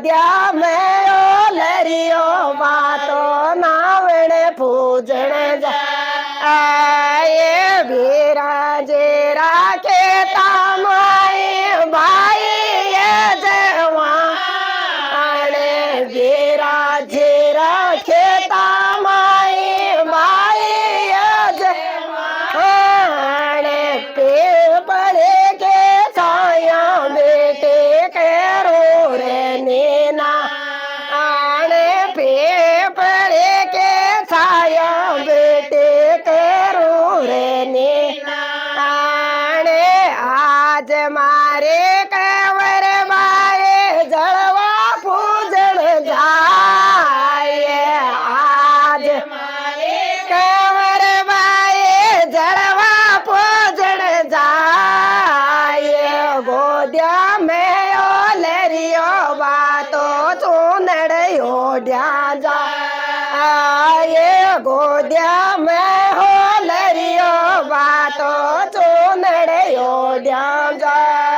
गोद्या में ओ लरियो बातो नावण पूजन जाए वीरा जेरा के तामाई भाई ये जवान वीरा जेरा के तामाई भाई ये जवान पे पड़े के छाया बेटे के रो रे नीना आने पे पड़े के छाया बेटे के रो रे नीना आने आज मारे कंवर मारे जलवा पूजन जाए आज मारे कंवर मारे जलवा पूजन जाए गोद्या में ओ लरियो बातो चूनड़ ओढ़िया जाए गोद्या में हो लरियो बातो चूनड़ ओढ़िया जाए